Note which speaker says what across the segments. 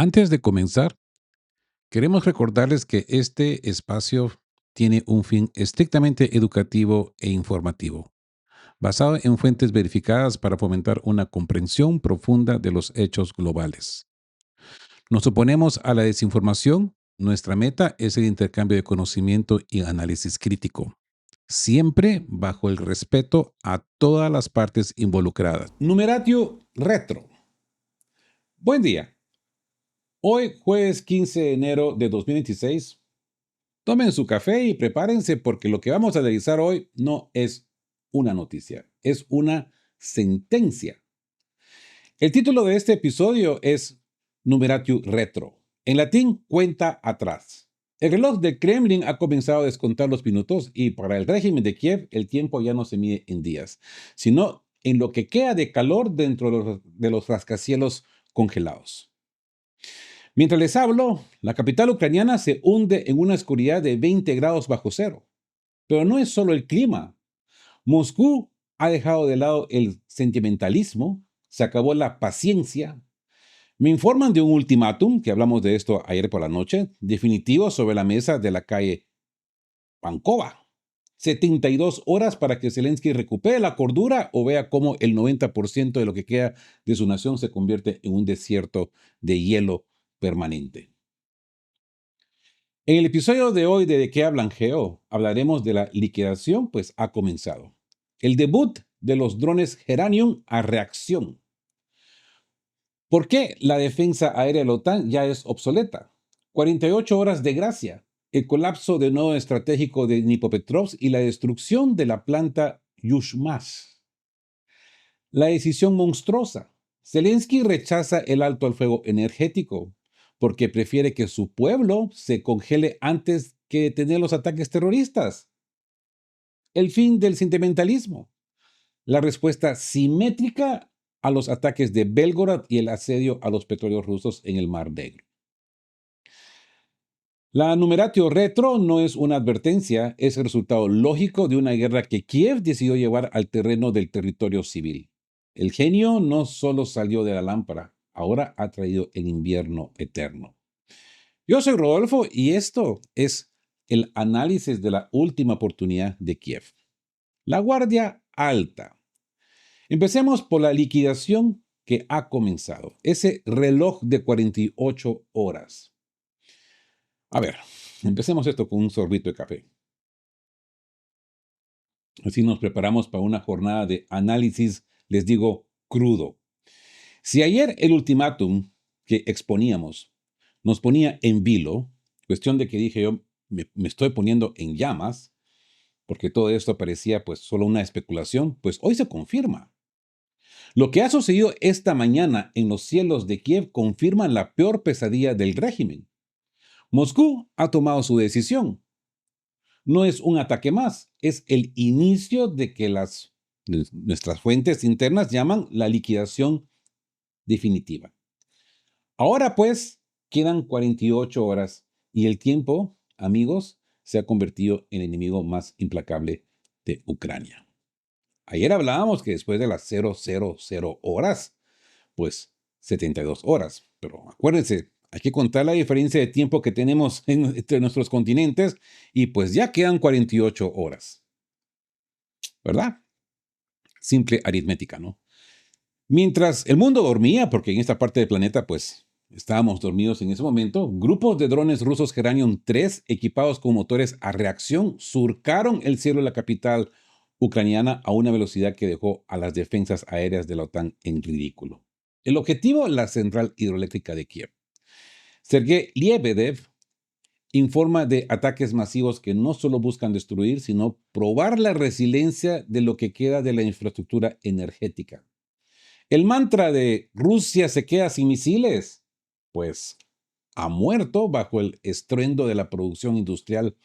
Speaker 1: Antes de comenzar, queremos recordarles que este espacio tiene un fin estrictamente educativo e informativo, basado en fuentes verificadas para fomentar una comprensión profunda de los hechos globales. Nos oponemos a la desinformación. Nuestra meta es el intercambio de conocimiento y análisis crítico, siempre bajo el respeto a todas las partes involucradas.
Speaker 2: Numeratio Retro. Buen día. Hoy, jueves 15 de enero de 2026, tomen su café y prepárense porque lo que vamos a analizar hoy no es una noticia, es una sentencia. El título de este episodio es Numeratio Retro. En latín, cuenta atrás. El reloj del Kremlin ha comenzado a descontar los minutos y para el régimen de Kiev el tiempo ya no se mide en días, sino en lo que queda de calor dentro de los rascacielos congelados. Mientras les hablo, la capital ucraniana se hunde en una oscuridad de 20 grados bajo cero. Pero no es solo el clima. Moscú ha dejado de lado el sentimentalismo, se acabó la paciencia. Me informan de un ultimátum, que hablamos de esto ayer por la noche, definitivo sobre la mesa de la calle Pankova. 72 horas para que Zelensky recupere la cordura o vea cómo el 90% de lo que queda de su nación se convierte en un desierto de hielo permanente. En el episodio de hoy ¿De qué hablan Geo? Hablaremos de la liquidación, pues ha comenzado. El debut de los drones Geranium a reacción. ¿Por qué la defensa aérea de la OTAN ya es obsoleta? 48 horas de gracia, el colapso del nodo estratégico de Dnipropetrovsk y la destrucción de la planta Yushmas. La decisión monstruosa. Zelensky rechaza el alto al fuego energético porque prefiere que su pueblo se congele antes que detener los ataques terroristas. El fin del sentimentalismo. La respuesta simétrica a los ataques de Belgorod y el asedio a los petróleos rusos en el Mar Negro. La numeratio retro no es una advertencia, es el resultado lógico de una guerra que Kiev decidió llevar al terreno del territorio civil. El genio no solo salió de la lámpara, ahora ha traído el invierno eterno. Yo soy Rodolfo y esto es el análisis de la última oportunidad de Kiev. La guardia alta. Empecemos por la liquidación que ha comenzado, ese reloj de 48 horas. A ver, empecemos esto con un sorbito de café. Así nos preparamos para una jornada de análisis, les digo, crudo. Si ayer el ultimátum que exponíamos nos ponía en vilo, cuestión de que dije yo, me estoy poniendo en llamas, porque todo esto parecía pues solo una especulación, pues hoy se confirma. Lo que ha sucedido esta mañana en los cielos de Kiev confirma la peor pesadilla del régimen. Moscú ha tomado su decisión. No es un ataque más, es el inicio de que nuestras fuentes internas llaman la liquidación definitiva. Ahora pues quedan 48 horas y el tiempo, amigos, se ha convertido en el enemigo más implacable de Ucrania. Ayer hablábamos que después de las 000 horas, pues 72 horas. Pero acuérdense, hay que contar la diferencia de tiempo que tenemos entre nuestros continentes y pues ya quedan 48 horas. ¿Verdad? Simple aritmética, ¿no? Mientras el mundo dormía, porque en esta parte del planeta pues estábamos dormidos en ese momento, grupos de drones rusos Geranium 3 equipados con motores a reacción surcaron el cielo de la capital ucraniana a una velocidad que dejó a las defensas aéreas de la OTAN en ridículo. El objetivo, la central hidroeléctrica de Kiev. Sergei Liebedev informa de ataques masivos que no solo buscan destruir, sino probar la resiliencia de lo que queda de la infraestructura energética. El mantra de Rusia se queda sin misiles, pues ha muerto bajo el estruendo de la producción industrial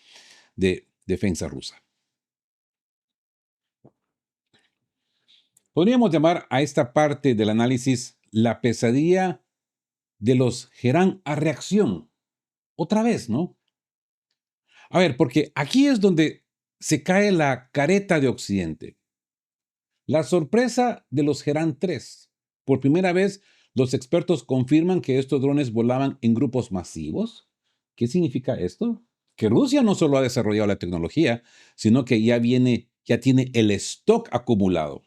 Speaker 2: de defensa rusa. Podríamos llamar a esta parte del análisis la pesadilla de los Gerán a reacción. Otra vez, ¿no? A ver, porque aquí es donde se cae la careta de Occidente. La sorpresa de los Gerán 3. Por primera vez, Los expertos confirman que estos drones volaban en grupos masivos. ¿Qué significa esto? Que Rusia no solo ha desarrollado la tecnología, sino que ya tiene el stock acumulado.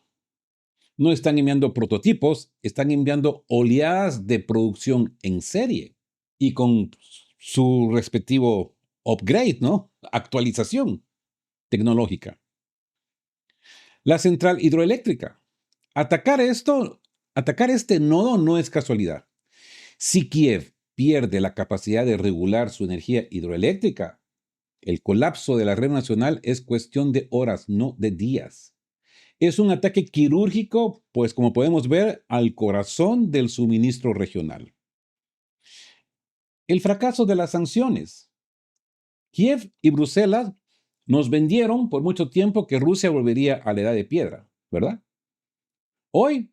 Speaker 2: No están enviando prototipos, están enviando oleadas de producción en serie y con su respectivo upgrade, ¿no? Actualización tecnológica. La central hidroeléctrica. Atacar este nodo no es casualidad. Si Kiev pierde la capacidad de regular su energía hidroeléctrica, el colapso de la red nacional es cuestión de horas, no de días. Es un ataque quirúrgico, pues como podemos ver, al corazón del suministro regional. El fracaso de las sanciones. Kiev y Bruselas nos vendieron por mucho tiempo que Rusia volvería a la edad de piedra, ¿verdad? Hoy,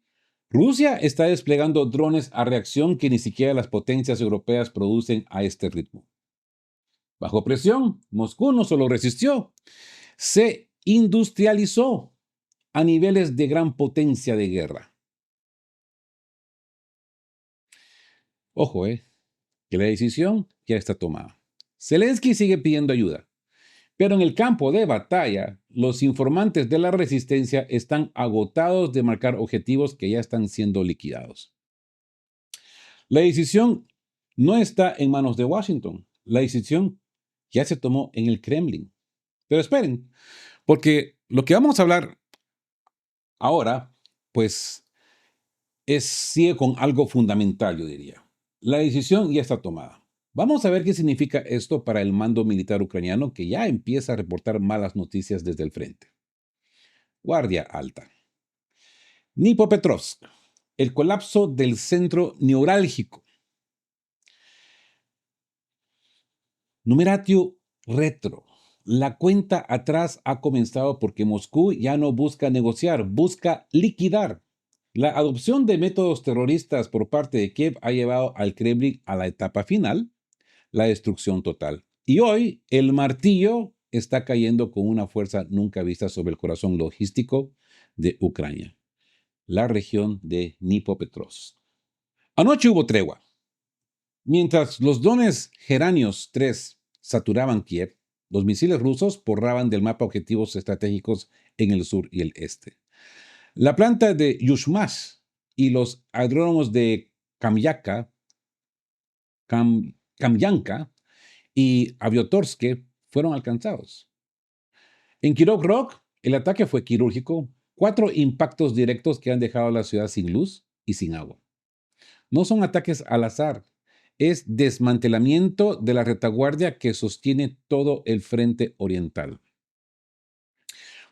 Speaker 2: Rusia está desplegando drones a reacción que ni siquiera las potencias europeas producen a este ritmo. Bajo presión, Moscú no solo resistió, se industrializó a niveles de gran potencia de guerra. Ojo, que la decisión ya está tomada. Zelensky sigue pidiendo ayuda, pero en el campo de batalla, los informantes de la resistencia están agotados de marcar objetivos que ya están siendo liquidados. La decisión no está en manos de Washington. La decisión ya se tomó en el Kremlin. Pero esperen, porque lo que vamos a hablar ahora, pues, sigue con algo fundamental, yo diría. La decisión ya está tomada. Vamos a ver qué significa esto para el mando militar ucraniano que ya empieza a reportar malas noticias desde el frente. Guardia alta. Dnipropetrovsk, el colapso del centro neurálgico. Numeratio retro. La cuenta atrás ha comenzado porque Moscú ya no busca negociar, busca liquidar. La adopción de métodos terroristas por parte de Kiev ha llevado al Kremlin a la etapa final, la destrucción total. Y hoy el martillo está cayendo con una fuerza nunca vista sobre el corazón logístico de Ucrania, la región de Dnipropetrovsk. Anoche hubo tregua. Mientras los drones Geranios 3 saturaban Kiev, los misiles rusos borraban del mapa objetivos estratégicos en el sur y el este. La planta de Yushmash y los aeródromos de Kamyanka y Aviotorsk fueron alcanzados. En Kirov Rock, el ataque fue quirúrgico, 4 impactos directos que han dejado a la ciudad sin luz y sin agua. No son ataques al azar, es desmantelamiento de la retaguardia que sostiene todo el frente oriental.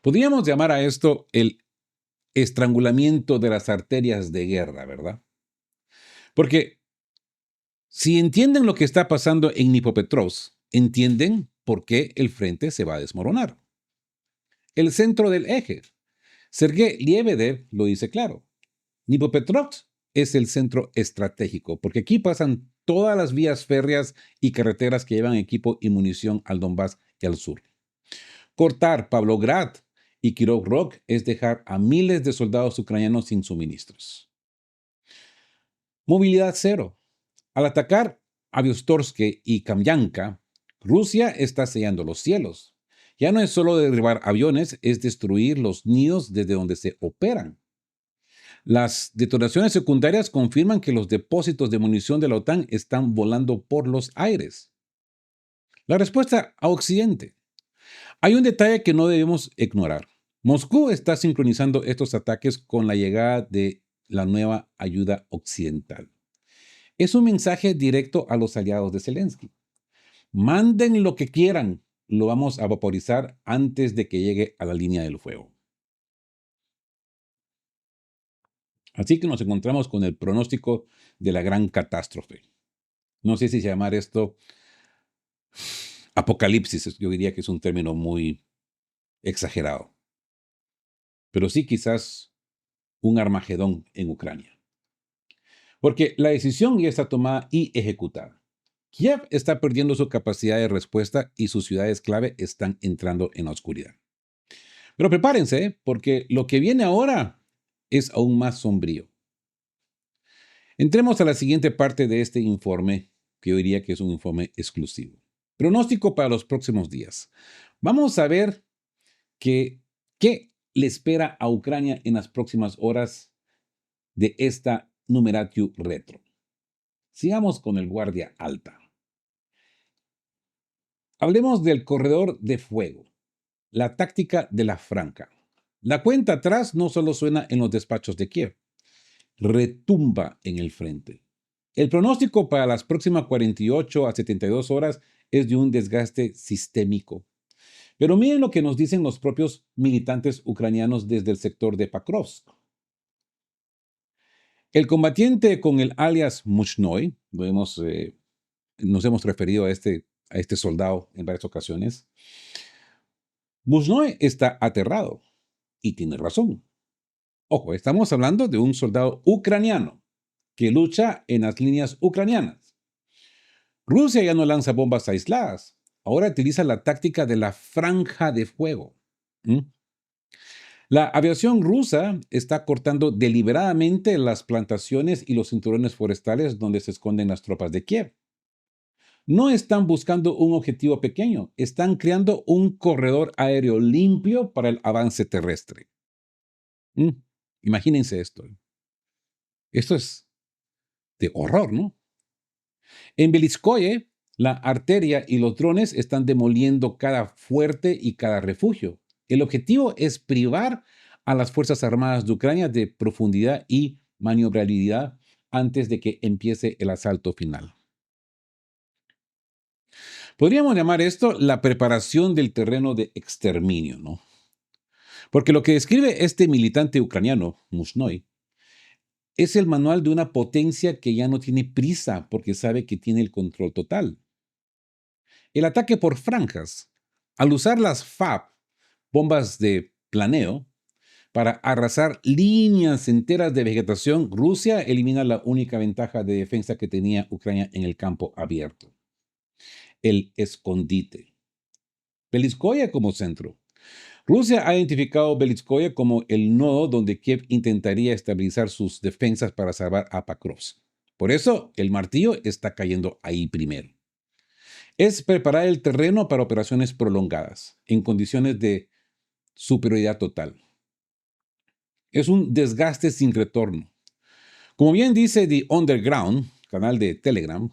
Speaker 2: Podríamos llamar a esto el estrangulamiento de las arterias de guerra, ¿verdad? Porque si entienden lo que está pasando en Dnipropetrovsk, entienden por qué el frente se va a desmoronar. El centro del eje. Sergei Lebedev lo dice claro. Dnipropetrovsk es el centro estratégico, porque aquí pasan todas las vías férreas y carreteras que llevan equipo y munición al Donbass y al sur. Cortar Pavlograd y Kirov Rock es dejar a miles de soldados ucranianos sin suministros. Movilidad cero. Al atacar Aviotorsk y Kamyanka, Rusia está sellando los cielos. Ya no es solo derribar aviones, es destruir los nidos desde donde se operan. Las detonaciones secundarias confirman que los depósitos de munición de la OTAN están volando por los aires. La respuesta a Occidente. Hay un detalle que no debemos ignorar. Moscú está sincronizando estos ataques con la llegada de la nueva ayuda occidental. Es un mensaje directo a los aliados de Zelensky. Manden lo que quieran, lo vamos a vaporizar antes de que llegue a la línea del fuego. Así que nos encontramos con el pronóstico de la gran catástrofe. No sé si llamar esto apocalipsis, yo diría que es un término muy exagerado, pero sí quizás un Armagedón en Ucrania. Porque la decisión ya está tomada y ejecutada. Kiev está perdiendo su capacidad de respuesta y sus ciudades clave están entrando en la oscuridad. Pero prepárense, porque lo que viene ahora es aún más sombrío. Entremos a la siguiente parte de este informe, que yo diría que es un informe exclusivo. Pronóstico para los próximos días. Vamos a ver qué le espera a Ucrania en las próximas horas de esta Numeratio Retro. Sigamos con el guardia alta. Hablemos del corredor de fuego, la táctica de la franca. La cuenta atrás no solo suena en los despachos de Kiev, retumba en el frente. El pronóstico para las próximas 48 a 72 horas es de un desgaste sistémico. Pero miren lo que nos dicen los propios militantes ucranianos desde el sector de Pakrovsk. El combatiente con el alias Mushnoy, nos hemos referido a este soldado en varias ocasiones, Mushnoy está aterrado y tiene razón. Ojo, estamos hablando de un soldado ucraniano que lucha en las líneas ucranianas. Rusia ya no lanza bombas aisladas, ahora utiliza la táctica de la franja de fuego. ¿Mm? La aviación rusa está cortando deliberadamente las plantaciones y los cinturones forestales donde se esconden las tropas de Kiev. No están buscando un objetivo pequeño, están creando un corredor aéreo limpio para el avance terrestre. ¿Mm? Imagínense esto. Esto es de horror, ¿no? En Belitskoye, la arteria y los drones están demoliendo cada fuerte y cada refugio. El objetivo es privar a las Fuerzas Armadas de Ucrania de profundidad y maniobrabilidad antes de que empiece el asalto final. Podríamos llamar esto la preparación del terreno de exterminio, ¿no? Porque lo que describe este militante ucraniano, Mushnoy, es el manual de una potencia que ya no tiene prisa porque sabe que tiene el control total. El ataque por franjas, al usar las FAB, bombas de planeo, para arrasar líneas enteras de vegetación, Rusia elimina la única ventaja de defensa que tenía Ucrania en el campo abierto, el escondite. Belitskoye como centro. Rusia ha identificado Belitskoye como el nodo donde Kiev intentaría estabilizar sus defensas para salvar a Pakrovsk. Por eso, el martillo está cayendo ahí primero. Es preparar el terreno para operaciones prolongadas, en condiciones de superioridad total. Es un desgaste sin retorno. Como bien dice The Underground, canal de Telegram,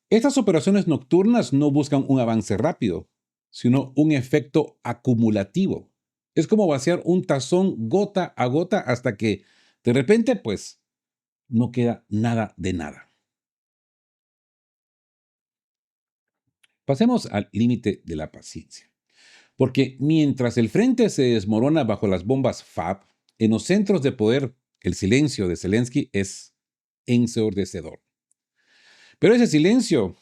Speaker 2: estas operaciones nocturnas no buscan un avance rápido, sino un efecto acumulativo. Es como vaciar un tazón gota a gota hasta que de repente, pues, no queda nada de nada. Pasemos al límite de la paciencia. Porque mientras el frente se desmorona bajo las bombas FAB, en los centros de poder, el silencio de Zelensky es ensordecedor. Pero ese silencio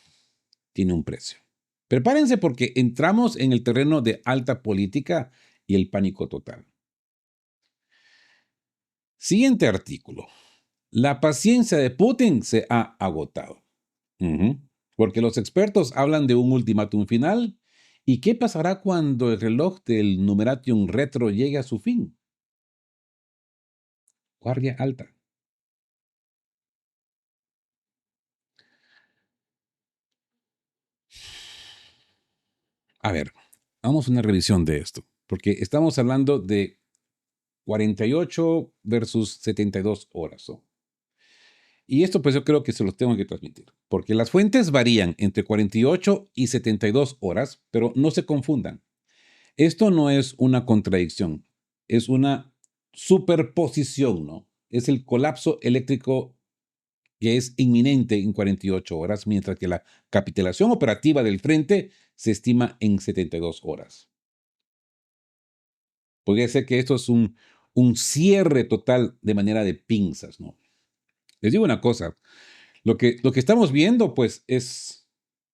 Speaker 2: tiene un precio. Prepárense porque entramos en el terreno de alta política y el pánico total. Siguiente artículo. La paciencia de Putin se ha agotado. Porque los expertos hablan de un ultimátum final. ¿Y qué pasará cuando el reloj del Numeration Retro llegue a su fin? Guardia alta. A ver, vamos a una revisión de esto, porque estamos hablando de 48 versus 72 horas. ¿No? Y esto pues yo creo que se los tengo que transmitir, porque las fuentes varían entre 48 y 72 horas, pero no se confundan. Esto no es una contradicción, es una superposición, ¿no? Es el colapso eléctrico que es inminente en 48 horas, mientras que la capitulación operativa del frente se estima en 72 horas. Podría ser que esto es un cierre total de manera de pinzas, ¿no? Les digo una cosa, lo que estamos viendo, pues, es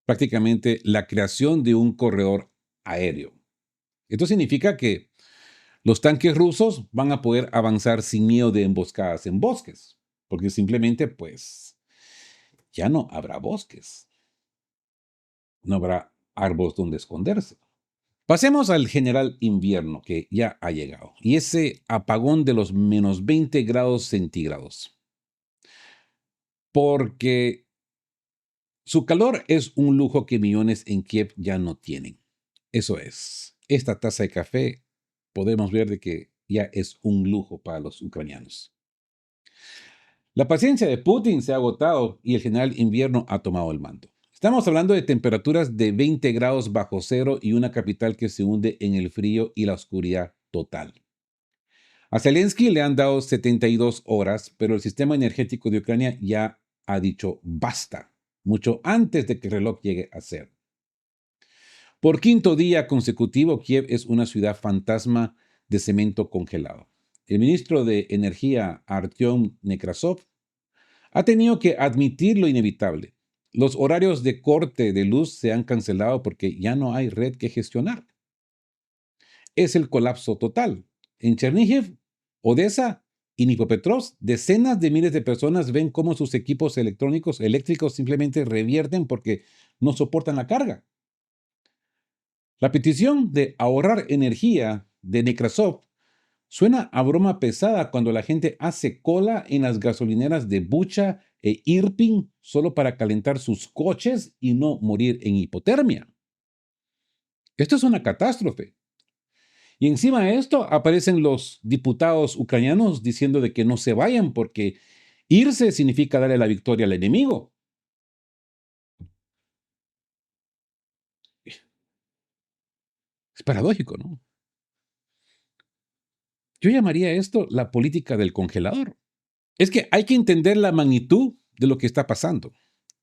Speaker 2: prácticamente la creación de un corredor aéreo. Esto significa que los tanques rusos van a poder avanzar sin miedo de emboscadas en bosques, porque simplemente, pues, ya no habrá bosques, no habrá árboles donde esconderse. Pasemos al general invierno que ya ha llegado y ese apagón de los menos 20 grados centígrados. porque su calor es un lujo que millones en Kiev ya no tienen. Eso es, esta taza de café podemos ver de que ya es un lujo para los ucranianos. La paciencia de Putin se ha agotado y el general invierno ha tomado el mando. Estamos hablando de temperaturas de 20 grados bajo cero y una capital que se hunde en el frío y la oscuridad total. A Zelensky le han dado 72 horas, pero el sistema energético de Ucrania ya ha dicho basta, mucho antes de que el reloj llegue a ser. Por quinto día consecutivo, Kiev es una ciudad fantasma de cemento congelado. El ministro de Energía, Artyom Nekrasov, ha tenido que admitir lo inevitable. Los horarios de corte de luz se han cancelado porque ya no hay red que gestionar. Es el colapso total. En Chernihiv, Odessa y Dnipropetrovsk, decenas de miles de personas ven cómo sus equipos electrónicos eléctricos simplemente revierten porque no soportan la carga. La petición de ahorrar energía de Nekrasov suena a broma pesada cuando la gente hace cola en las gasolineras de Bucha e Irpin solo para calentar sus coches y no morir en hipotermia. Esto es una catástrofe. Y encima de esto aparecen los diputados ucranianos diciendo de que no se vayan porque irse significa darle la victoria al enemigo. Es paradójico, ¿no? Yo llamaría esto la política del congelador. Es que hay que entender la magnitud de lo que está pasando.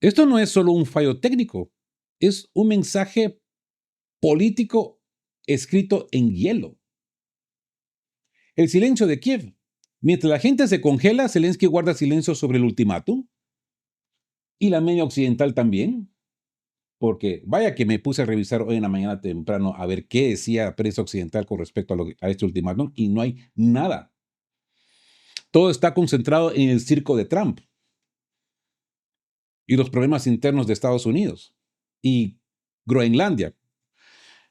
Speaker 2: Esto no es solo un fallo técnico, es un mensaje político escrito en hielo. El silencio de Kiev. Mientras la gente se congela, Zelensky guarda silencio sobre el ultimátum y la media occidental también, porque vaya que me puse a revisar hoy en la mañana temprano a ver qué decía prensa occidental con respecto a este ultimátum y no hay nada. Todo está concentrado en el circo de Trump y los problemas internos de Estados Unidos y Groenlandia.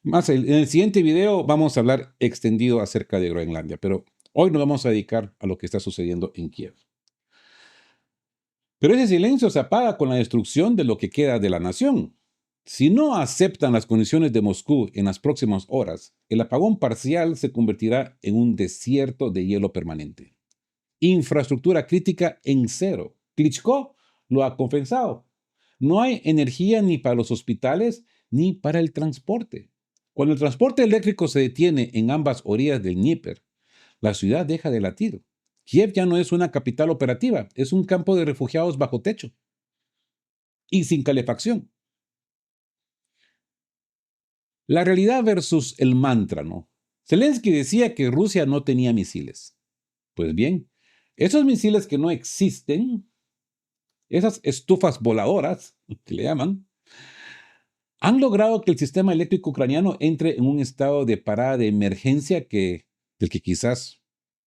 Speaker 2: En el siguiente video vamos a hablar extendido acerca de Groenlandia, pero hoy nos vamos a dedicar a lo que está sucediendo en Kiev. Pero ese silencio se apaga con la destrucción de lo que queda de la nación. Si no aceptan las condiciones de Moscú en las próximas horas, el apagón parcial se convertirá en un desierto de hielo permanente. Infraestructura crítica en cero. Klitschko lo ha confesado. No hay energía ni para los hospitales ni para el transporte. Cuando el transporte eléctrico se detiene en ambas orillas del Dnieper, la ciudad deja de latir. Kiev ya no es una capital operativa, es un campo de refugiados bajo techo y sin calefacción. La realidad versus el mantra, ¿no? Zelensky decía que Rusia no tenía misiles. Pues bien, esos misiles que no existen, esas estufas voladoras, que le llaman, han logrado que el sistema eléctrico ucraniano entre en un estado de parada de emergencia del que quizás,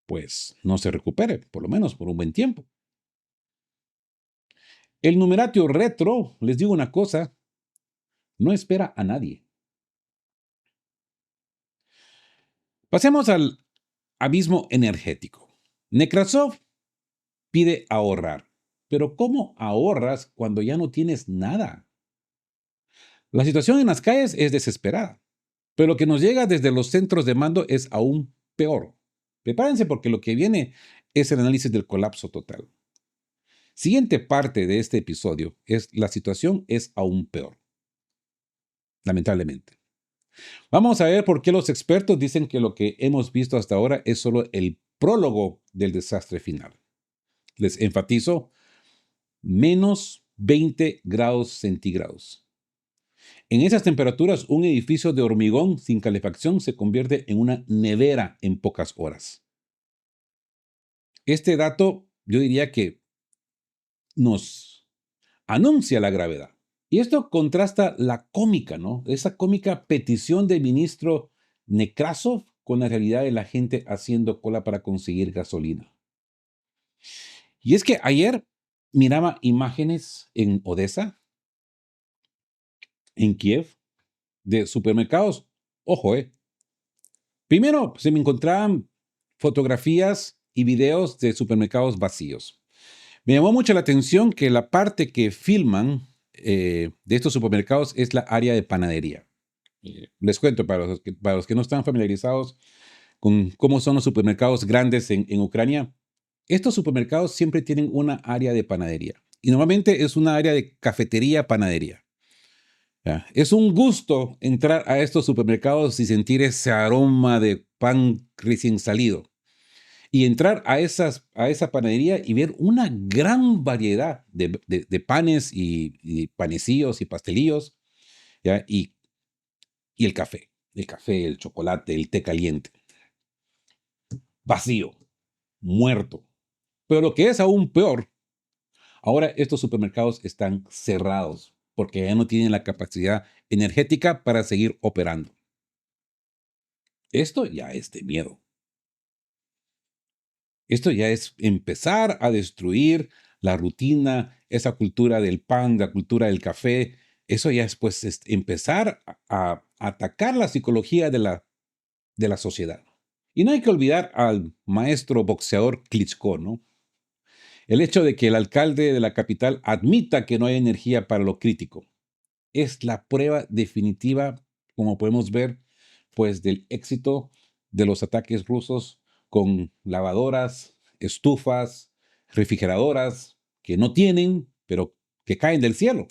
Speaker 2: pues, no se recupere, por lo menos por un buen tiempo. El numeratio retro, les digo una cosa, no espera a nadie. Pasemos al abismo energético. Nekrasov pide ahorrar, pero ¿cómo ahorras cuando ya no tienes nada? La situación en las calles es desesperada, pero lo que nos llega desde los centros de mando es aún peor. Prepárense porque lo que viene es el análisis del colapso total. Siguiente parte de este episodio es la situación es aún peor, lamentablemente. Vamos a ver por qué los expertos dicen que lo que hemos visto hasta ahora es solo el prólogo del desastre final. Les enfatizo, menos 20 grados centígrados. En esas temperaturas, un edificio de hormigón sin calefacción se convierte en una nevera en pocas horas. Este dato, yo diría que nos anuncia la gravedad. Y esto contrasta la cómica, ¿no? Esa cómica petición del ministro Nekrasov con la realidad de la gente haciendo cola para conseguir gasolina. Y es que ayer miraba imágenes en Odessa, en Kiev, de supermercados. Ojo, primero se me encontraban fotografías y videos de supermercados vacíos. Me llamó mucho la atención que la parte que filman de estos supermercados es la área de panadería. Les cuento para los que no están familiarizados con cómo son los supermercados grandes en Ucrania. Estos supermercados siempre tienen una área de panadería y normalmente es una área de cafetería-panadería. ¿Ya? Es un gusto entrar a estos supermercados y sentir ese aroma de pan recién salido y entrar a esa panadería y ver una gran variedad de panes y panecillos y pastelillos, ¿ya? Y el café, el chocolate, el té caliente, vacío, muerto. Pero lo que es aún peor, ahora estos supermercados están cerrados porque ya no tienen la capacidad energética para seguir operando. Esto ya es de miedo. Esto ya es empezar a destruir la rutina, esa cultura del pan, la cultura del café. Eso ya es pues empezar a atacar la psicología de la sociedad. Y no hay que olvidar al maestro boxeador Klitschko, ¿no? El hecho de que el alcalde de la capital admita que no hay energía para lo crítico es la prueba definitiva, como podemos ver, pues del éxito de los ataques rusos con lavadoras, estufas, refrigeradoras que no tienen, pero que caen del cielo.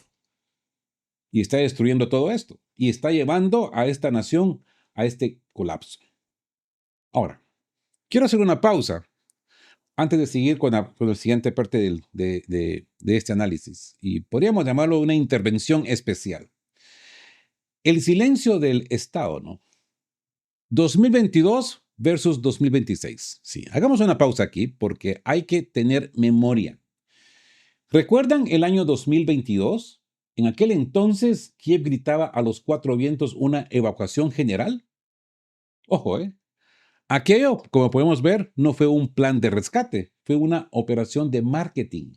Speaker 2: Y está destruyendo todo esto. Y está llevando a esta nación a este colapso. Ahora, quiero hacer una pausa antes de seguir con la siguiente parte de este análisis. Y podríamos llamarlo una intervención especial. El silencio del Estado, ¿no? 2022 versus 2026. Sí, hagamos una pausa aquí porque hay que tener memoria. ¿Recuerdan el año 2022? En aquel entonces, Kiev gritaba a los cuatro vientos una evacuación general. Ojo, ¿eh? Aquello, como podemos ver, no fue un plan de rescate, fue una operación de marketing.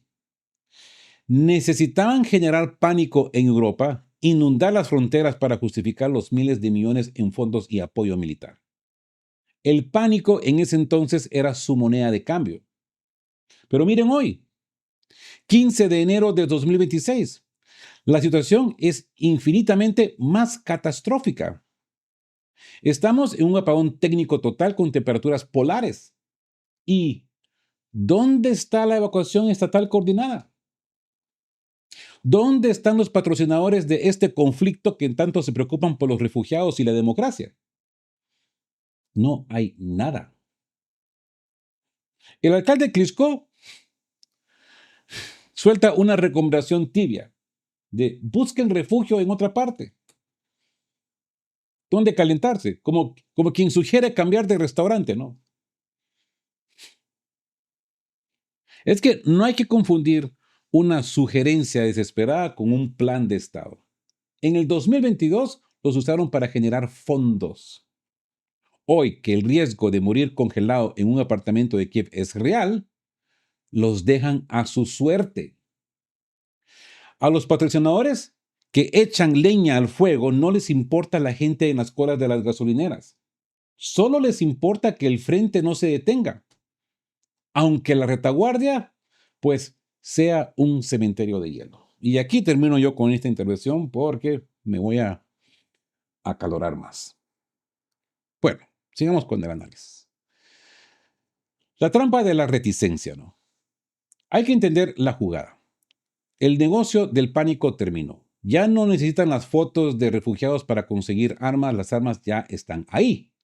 Speaker 2: Necesitaban generar pánico en Europa, inundar las fronteras para justificar los miles de millones en fondos y apoyo militar. El pánico en ese entonces era su moneda de cambio. Pero miren hoy, 15 de enero de 2026, la situación es infinitamente más catastrófica. Estamos en un apagón técnico total con temperaturas polares. ¿Y dónde está la evacuación estatal coordinada? ¿Dónde están los patrocinadores de este conflicto que tanto se preocupan por los refugiados y la democracia? No hay nada. El alcalde Klitschko suelta una recomendación tibia de busquen refugio en otra parte, donde calentarse, como quien sugiere cambiar de restaurante, ¿no? Es que no hay que confundir una sugerencia desesperada con un plan de Estado. En el 2022 los usaron para generar fondos. Hoy que el riesgo de morir congelado en un apartamento de Kiev es real, los dejan a su suerte. A los patrocinadores que echan leña al fuego no les importa la gente en las colas de las gasolineras. Solo les importa que el frente no se detenga, aunque la retaguardia, pues, sea un cementerio de hielo. Y aquí termino yo con esta intervención porque me voy a acalorar más. Bueno, sigamos con el análisis. La trampa de la reticencia, ¿no? Hay que entender la jugada. El negocio del pánico terminó. Ya no necesitan las fotos de refugiados para conseguir armas, las armas ya están ahí.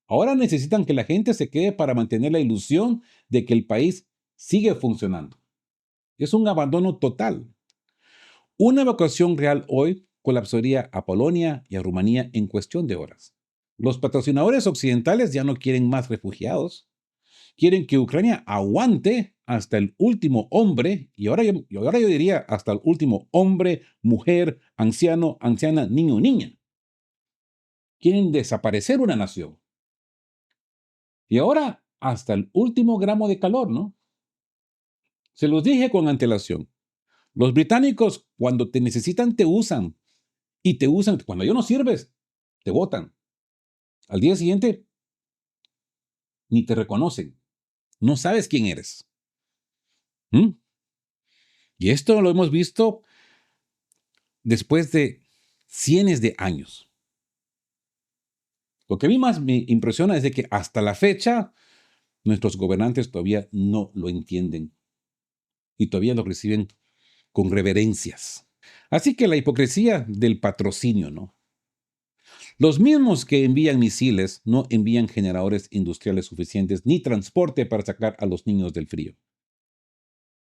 Speaker 2: Ahora necesitan que la gente se quede para mantener la ilusión de que el país sigue funcionando. Es un abandono total. Una evacuación real hoy colapsaría a Polonia y a Rumanía en cuestión de horas. Los patrocinadores occidentales ya no quieren más refugiados. Quieren que Ucrania aguante hasta el último hombre, y ahora yo diría hasta el último hombre, mujer, anciano, anciana, niño, niña. Quieren desaparecer una nación. Y ahora hasta el último gramo de calor, ¿no? Se los dije con antelación. Los británicos, cuando te necesitan, te usan. Y te usan. Cuando ya no sirves, te botan. Al día siguiente, ni te reconocen. No sabes quién eres. ¿Mm? Y esto lo hemos visto después de cientos de años. Lo que a mí más me impresiona es de que hasta la fecha nuestros gobernantes todavía no lo entienden y todavía lo reciben con reverencias. Así que la hipocresía del patrocinio, ¿no? Los mismos que envían misiles no envían generadores industriales suficientes ni transporte para sacar a los niños del frío.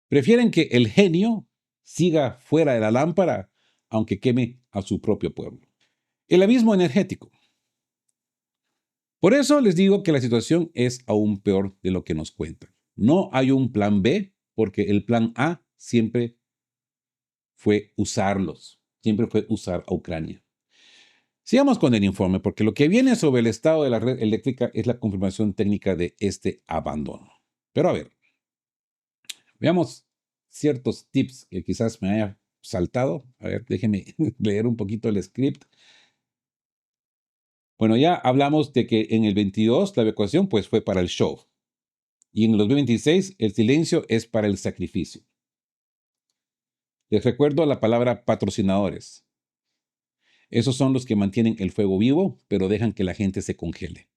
Speaker 2: Prefieren que el genio siga fuera de la lámpara, aunque queme a su propio pueblo. El abismo energético. Por eso les digo que la situación es aún peor de lo que nos cuentan. No hay un plan B, porque el plan A siempre fue usarlos, siempre fue usar a Ucrania. Sigamos con el informe, porque lo que viene sobre el estado de la red eléctrica es la confirmación técnica de este abandono. Pero a ver, veamos ciertos tips que quizás me haya saltado. A ver, déjenme leer un poquito el script. Bueno, ya hablamos de que en el 22 la evacuación pues fue para el show. Y en el 2026 el silencio es para el sacrificio. Les recuerdo la palabra patrocinadores. Esos son los que mantienen el fuego vivo, pero dejan que la gente se congele.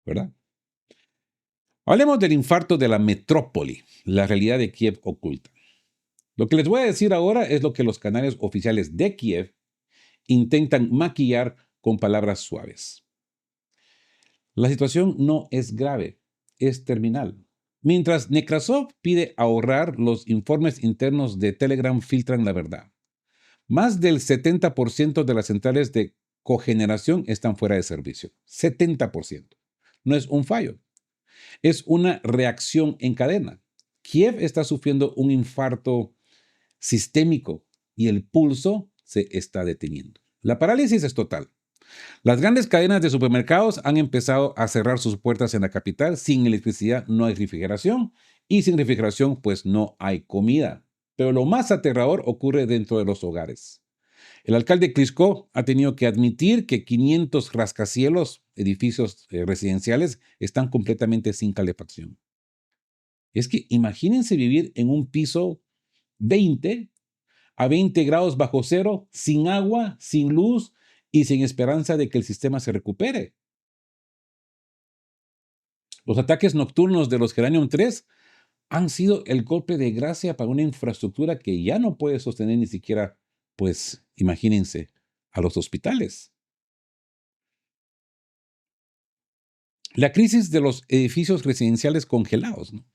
Speaker 2: ¿Verdad? Hablemos del infarto de la metrópoli, la realidad de Kiev oculta. Lo que les voy a decir ahora es lo que los canales oficiales de Kiev intentan maquillar con palabras suaves. La situación no es grave, es terminal. Mientras Nekrasov pide ahorrar, los informes internos de Telegram filtran la verdad. Más del 70% de las centrales de cogeneración están fuera de servicio. 70%. No es un fallo, es una reacción en cadena. Kiev está sufriendo un infarto sistémico y el pulso se está deteniendo. La parálisis es total. Las grandes cadenas de supermercados han empezado a cerrar sus puertas en la capital. Sin electricidad no hay refrigeración y sin refrigeración pues no hay comida. Pero lo más aterrador ocurre dentro de los hogares. El alcalde Klitschko ha tenido que admitir que 500 rascacielos, edificios residenciales, están completamente sin calefacción. Es que imagínense vivir en un piso 20 a 20 grados bajo cero, sin agua, sin luz y sin esperanza de que el sistema se recupere. Los ataques nocturnos de los Geranium 3 han sido el golpe de gracia para una infraestructura que ya no puede sostener ni siquiera, pues, imagínense, a los hospitales. La crisis de los edificios residenciales congelados, ¿no?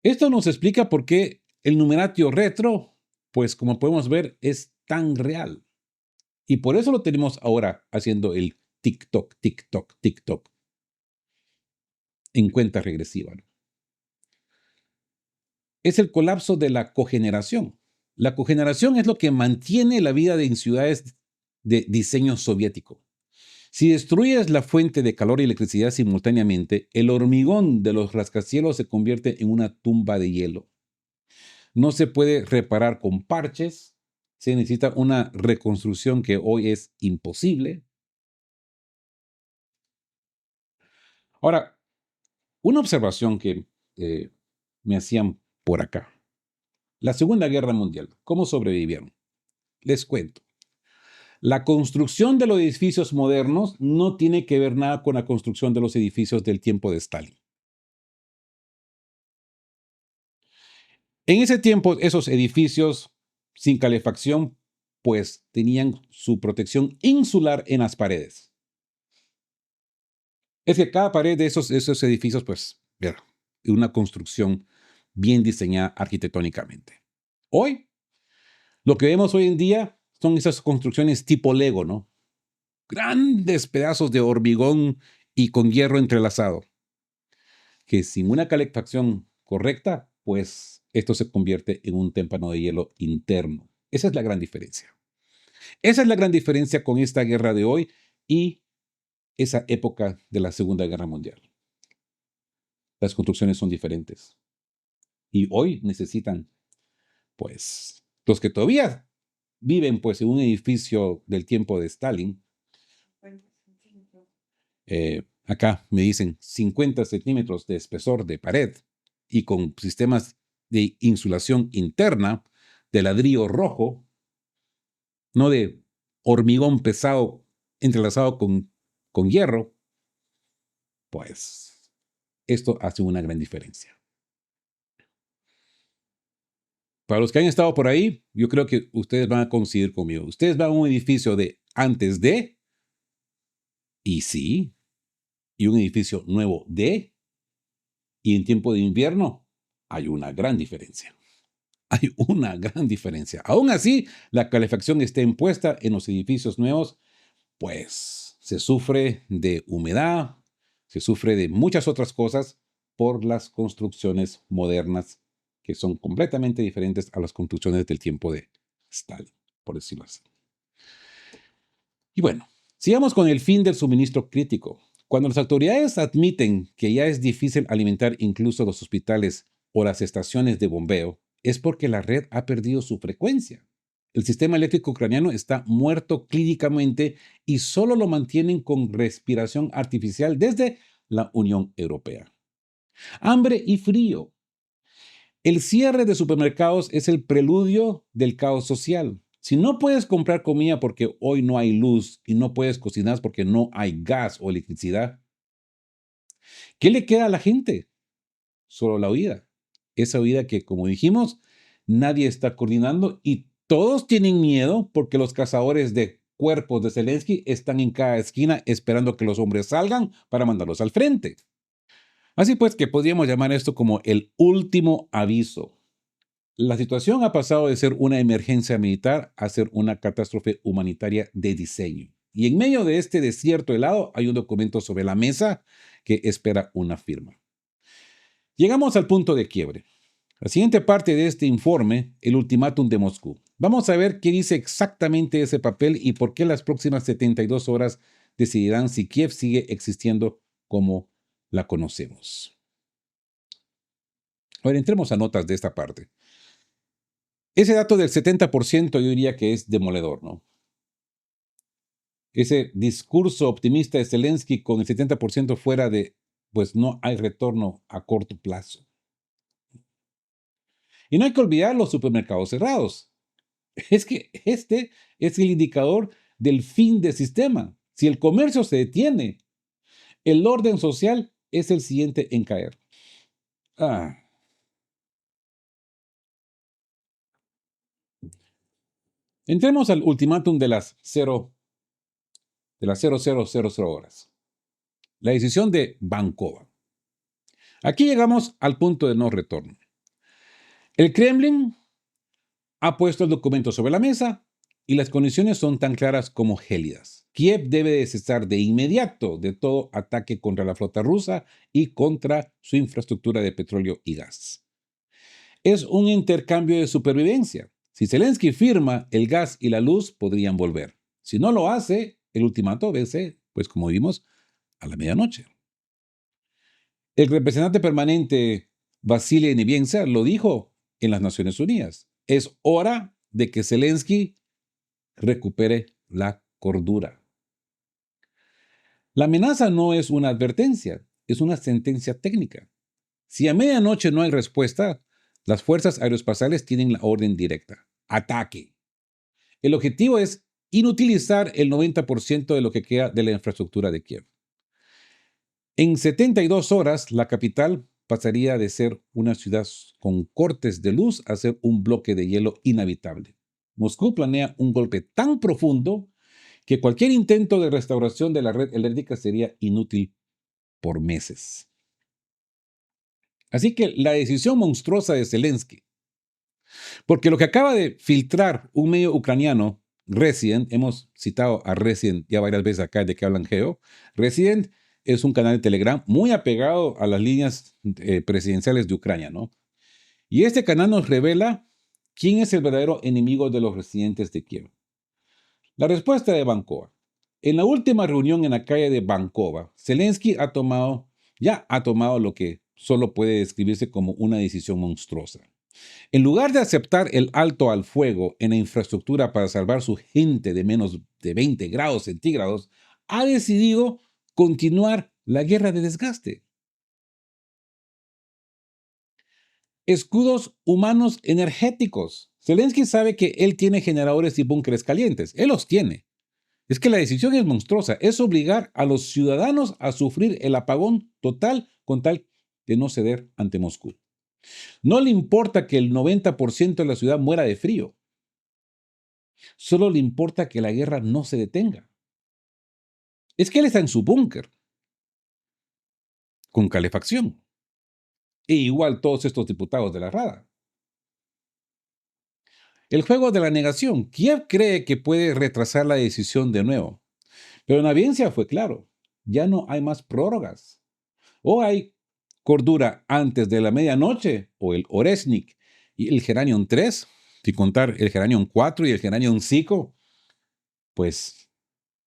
Speaker 2: Esto nos explica por qué el numeratio retro, pues como podemos ver, es tan real. Y por eso lo tenemos ahora haciendo el TikTok, TikTok, TikTok en cuenta regresiva, ¿no? Es el colapso de la cogeneración. La cogeneración es lo que mantiene la vida en ciudades de diseño soviético. Si destruyes la fuente de calor y electricidad simultáneamente, el hormigón de los rascacielos se convierte en una tumba de hielo. No se puede reparar con parches, se necesita una reconstrucción que hoy es imposible. Ahora, una observación que me hacían por acá. La Segunda Guerra Mundial, ¿cómo sobrevivieron? Les cuento. La construcción de los edificios modernos no tiene que ver nada con la construcción de los edificios del tiempo de Stalin. En ese tiempo, esos edificios sin calefacción, pues tenían su protección insular en las paredes. Es que cada pared de esos edificios, pues, era una construcción bien diseñada arquitectónicamente. Hoy, lo que vemos hoy en día son esas construcciones tipo Lego, ¿no? Grandes pedazos de hormigón y con hierro entrelazado, que sin una calefacción correcta, pues esto se convierte en un témpano de hielo interno. Esa es la gran diferencia. Esa es la gran diferencia con esta guerra de hoy y esa época de la Segunda Guerra Mundial. Las construcciones son diferentes. Y hoy necesitan, pues, los que todavía viven, pues, en un edificio del tiempo de Stalin, acá me dicen 50 centímetros de espesor de pared y con sistemas de insulación interna, de ladrillo rojo, no de hormigón pesado entrelazado con hierro, pues esto hace una gran diferencia. Para los que han estado por ahí, yo creo que ustedes van a coincidir conmigo. Ustedes van a un edificio de antes de, y sí, y un edificio nuevo de, y en tiempo de invierno hay una gran diferencia. Hay una gran diferencia. Aún así, la calefacción está impuesta en los edificios nuevos, pues se sufre de humedad, se sufre de muchas otras cosas por las construcciones modernas que son completamente diferentes a las construcciones del tiempo de Stalin, por decirlo así. Y bueno, sigamos con el fin del suministro crítico. Cuando las autoridades admiten que ya es difícil alimentar incluso los hospitales o las estaciones de bombeo, es porque la red ha perdido su frecuencia. El sistema eléctrico ucraniano está muerto clínicamente y solo lo mantienen con respiración artificial desde la Unión Europea. Hambre y frío. El cierre de supermercados es el preludio del caos social. Si no puedes comprar comida porque hoy no hay luz y no puedes cocinar porque no hay gas o electricidad, ¿qué le queda a la gente? Solo la huida. Esa huida que, como dijimos, nadie está coordinando y todos tienen miedo porque los cazadores de cuerpos de Zelensky están en cada esquina esperando que los hombres salgan para mandarlos al frente. Así pues que podríamos llamar esto como el último aviso. La situación ha pasado de ser una emergencia militar a ser una catástrofe humanitaria de diseño. Y en medio de este desierto helado hay un documento sobre la mesa que espera una firma. Llegamos al punto de quiebre. La siguiente parte de este informe, el ultimátum de Moscú. Vamos a ver qué dice exactamente ese papel y por qué las próximas 72 horas decidirán si Kiev sigue existiendo como la conocemos. Ahora entremos a notas de esta parte. Ese dato del 70% yo diría que es demoledor, ¿no? Ese discurso optimista de Zelensky con el 70% fuera de, pues no hay retorno a corto plazo. Y no hay que olvidar los supermercados cerrados. Es que este es el indicador del fin del sistema. Si el comercio se detiene, el orden social es el siguiente en caer. Ah. Entremos al ultimátum de las 0000 horas. La decisión de Bankova. Aquí llegamos al punto de no retorno. El Kremlin ha puesto el documento sobre la mesa y las condiciones son tan claras como gélidas. Kiev debe de cesar de inmediato de todo ataque contra la flota rusa y contra su infraestructura de petróleo y gas. Es un intercambio de supervivencia. Si Zelensky firma, el gas y la luz podrían volver. Si no lo hace, el ultimato vence, pues como vimos, a la medianoche. El representante permanente Vasily Nebensia lo dijo en las Naciones Unidas. Es hora de que Zelensky recupere la cordura. La amenaza no es una advertencia, es una sentencia técnica. Si a medianoche no hay respuesta, las fuerzas aeroespaciales tienen la orden directa. Ataque. El objetivo es inutilizar el 90% de lo que queda de la infraestructura de Kiev. En 72 horas, la capital pasaría de ser una ciudad con cortes de luz a ser un bloque de hielo inhabitable. Moscú planea un golpe tan profundo que cualquier intento de restauración de la red eléctrica sería inútil por meses. Así que la decisión monstruosa de Zelensky, porque lo que acaba de filtrar un medio ucraniano, Resident, hemos citado a Resident ya varias veces acá de que hablan Geo, Resident es un canal de Telegram muy apegado a las líneas presidenciales de Ucrania, ¿no? Y este canal nos revela quién es el verdadero enemigo de los residentes de Kiev. La respuesta de Bankova. En la última reunión en la calle de Bankova, Zelensky ya ha tomado lo que solo puede describirse como una decisión monstruosa. En lugar de aceptar el alto al fuego en la infraestructura para salvar su gente de menos de 20 grados centígrados, ha decidido continuar la guerra de desgaste. escudos humanos energéticos. Zelensky sabe que él tiene generadores y búnkeres calientes. Él los tiene. Es que la decisión es monstruosa. Es obligar a los ciudadanos a sufrir el apagón total con tal de no ceder ante Moscú. No le importa que el 90% de la ciudad muera de frío. Solo le importa que la guerra no se detenga. Es que él está en su búnker, con calefacción. E igual todos estos diputados de la Rada. El juego de la negación. Kiev cree que puede retrasar la decisión de nuevo. Pero en Aviencia fue claro. Ya no hay más prórrogas. O hay cordura antes de la medianoche, o el Oresnik y el Geranium 3, sin contar el Geranium 4 y el Geranium 5, pues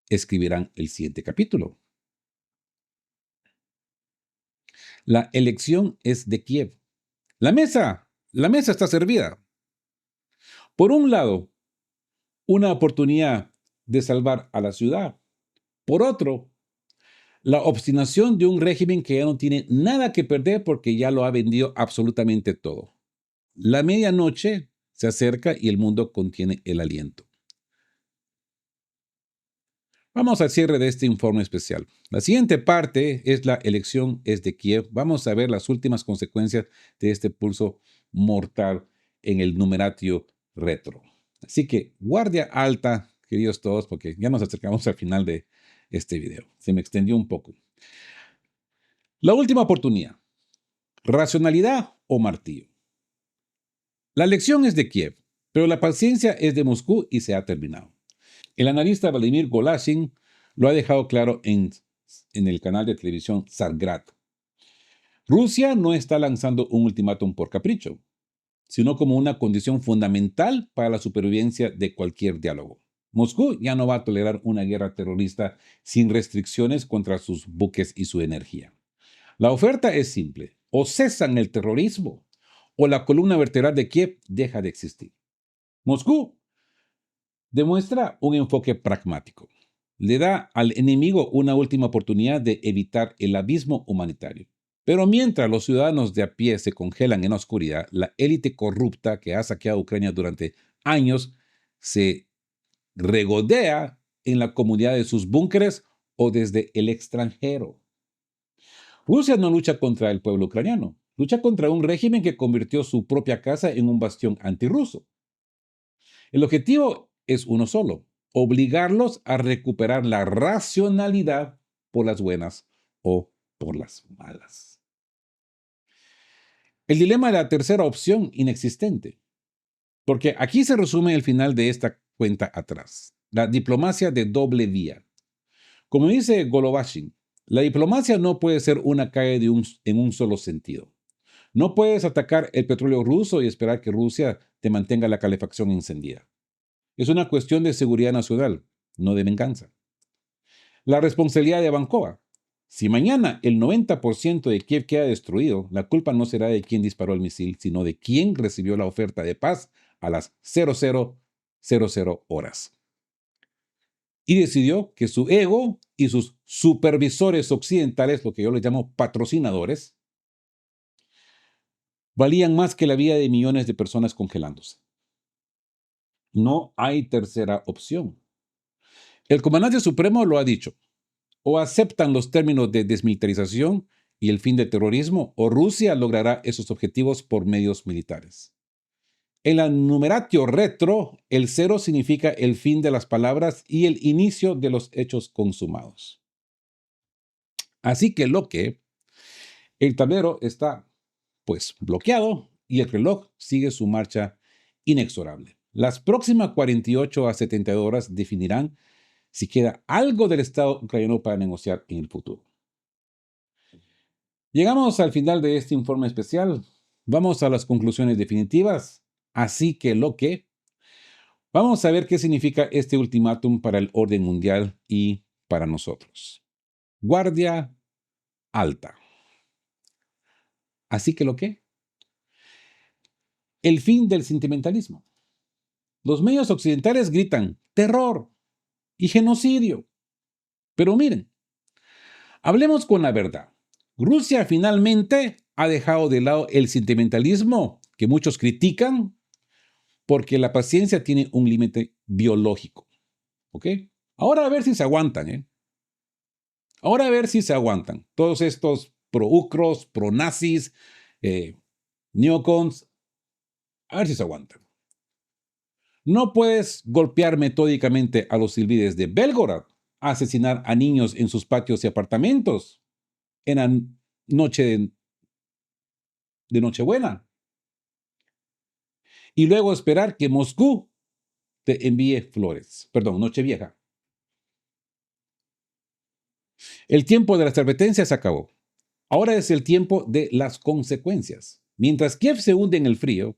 Speaker 2: escribirán el siguiente capítulo. La elección es de Kiev. La mesa está servida. Por un lado, una oportunidad de salvar a la ciudad. Por otro, la obstinación de un régimen que ya no tiene nada que perder porque ya lo ha vendido absolutamente todo. La medianoche se acerca y el mundo contiene el aliento. Vamos al cierre de este informe especial. La siguiente parte es la elección es de Kiev. Vamos a ver las últimas consecuencias de este pulso mortal en el numeratio retro. Así que guardia alta, queridos todos, porque ya nos acercamos al final de este video. Se me extendió un poco. La última oportunidad. ¿Racionalidad o martillo? La elección es de Kiev, pero la paciencia es de Moscú y se ha terminado. El analista Vladimir Golashin lo ha dejado claro en el canal de televisión Tsargrad. Rusia no está lanzando un ultimátum por capricho, sino como una condición fundamental para la supervivencia de cualquier diálogo. Moscú ya no va a tolerar una guerra terrorista sin restricciones contra sus buques y su energía. La oferta es simple: o cesan el terrorismo o la columna vertebral de Kiev deja de existir. Moscú demuestra un enfoque pragmático. Le da al enemigo una última oportunidad de evitar el abismo humanitario. Pero mientras los ciudadanos de a pie se congelan en la oscuridad, la élite corrupta que ha saqueado Ucrania durante años se regodea en la comunidad de sus búnkeres o desde el extranjero. Rusia no lucha contra el pueblo ucraniano, lucha contra un régimen que convirtió su propia casa en un bastión antirruso. El objetivo es uno solo: obligarlos a recuperar la racionalidad por las buenas o por las malas. El dilema de la tercera opción inexistente, porque aquí se resume el final de esta cuenta atrás: la diplomacia de doble vía. Como dice Golovashin, la diplomacia no puede ser una calle en un solo sentido. No puedes atacar el petróleo ruso y esperar que Rusia te mantenga la calefacción encendida. Es una cuestión de seguridad nacional, no de venganza. La responsabilidad de Vankova. Si mañana el 90% de Kiev queda destruido, la culpa no será de quien disparó el misil, sino de quien recibió la oferta de paz a las 00:00 horas. Y decidió que su ego y sus supervisores occidentales, lo que yo les llamo patrocinadores, valían más que la vida de millones de personas congelándose. No hay tercera opción. El comandante supremo lo ha dicho: o aceptan los términos de desmilitarización y el fin del terrorismo, o Rusia logrará esos objetivos por medios militares. En la numeratio retro, el 0 significa el fin de las palabras y el inicio de los hechos consumados. Así que el tablero está pues bloqueado y el reloj sigue su marcha inexorable. Las próximas 48 a 72 horas definirán si queda algo del Estado ucraniano para negociar en el futuro. Llegamos al final de este informe especial. Vamos a las conclusiones definitivas. Así que vamos a ver qué significa este ultimátum para el orden mundial y para nosotros. Guardia alta. Así que el fin del sentimentalismo. Los medios occidentales gritan terror y genocidio. Pero miren, hablemos con la verdad. Rusia finalmente ha dejado de lado el sentimentalismo que muchos critican porque la paciencia tiene un límite biológico. ¿Ok? Ahora a ver si se aguantan, ¿eh? Ahora a ver si se aguantan. Todos estos pro-ucros, pro-nazis, neocons, a ver si se aguantan. No puedes golpear metódicamente a los civiles de Belgorod, asesinar a niños en sus patios y apartamentos en la noche de Nochebuena y luego esperar que Moscú te envíe flores. Perdón, Nochevieja. El tiempo de las advertencias se acabó. Ahora es el tiempo de las consecuencias. Mientras Kiev se hunde en el frío,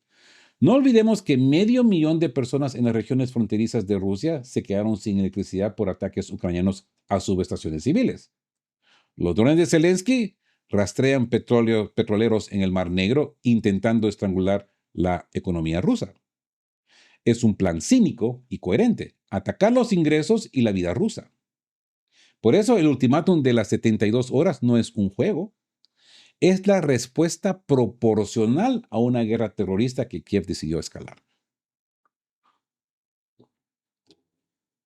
Speaker 2: no olvidemos que 500,000 de personas en las regiones fronterizas de Rusia se quedaron sin electricidad por ataques ucranianos a subestaciones civiles. Los drones de Zelensky rastrean petroleros en el Mar Negro intentando estrangular la economía rusa. Es un plan cínico y coherente, atacar los ingresos y la vida rusa. Por eso el ultimátum de las 72 horas no es un juego, es la respuesta proporcional a una guerra terrorista que Kiev decidió escalar.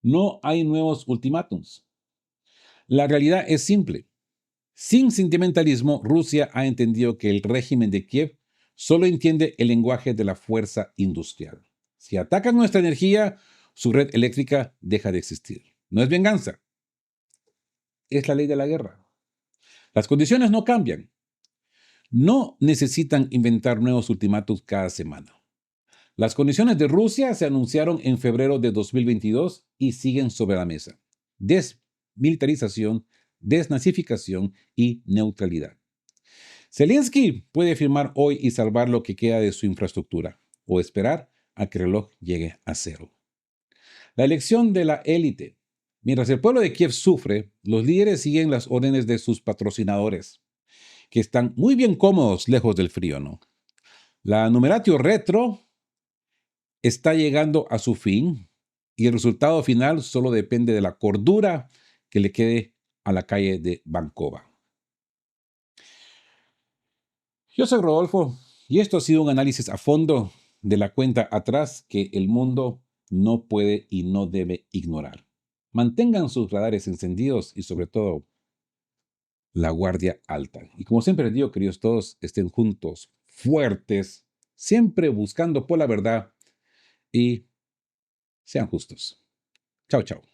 Speaker 2: No hay nuevos ultimátums. La realidad es simple. Sin sentimentalismo, Rusia ha entendido que el régimen de Kiev solo entiende el lenguaje de la fuerza industrial. Si atacan nuestra energía, su red eléctrica deja de existir. No es venganza, es la ley de la guerra. Las condiciones no cambian. No necesitan inventar nuevos ultimátums cada semana. Las condiciones de Rusia se anunciaron en febrero de 2022 y siguen sobre la mesa. Desmilitarización, desnazificación y neutralidad. Zelensky puede firmar hoy y salvar lo que queda de su infraestructura, o esperar a que el reloj llegue a cero. La elección de la élite. Mientras el pueblo de Kiev sufre, los líderes siguen las órdenes de sus patrocinadores, que están muy bien cómodos lejos del frío, ¿no? La numeratio retro está llegando a su fin y el resultado final solo depende de la cordura que le quede a la calle de Bancova. Yo soy Rodolfo y esto ha sido un análisis a fondo de la cuenta atrás que el mundo no puede y no debe ignorar. Mantengan sus radares encendidos y sobre todo la guardia alta. Y como siempre les digo, queridos todos, estén juntos, fuertes, siempre buscando por la verdad y sean justos. Chao, chao.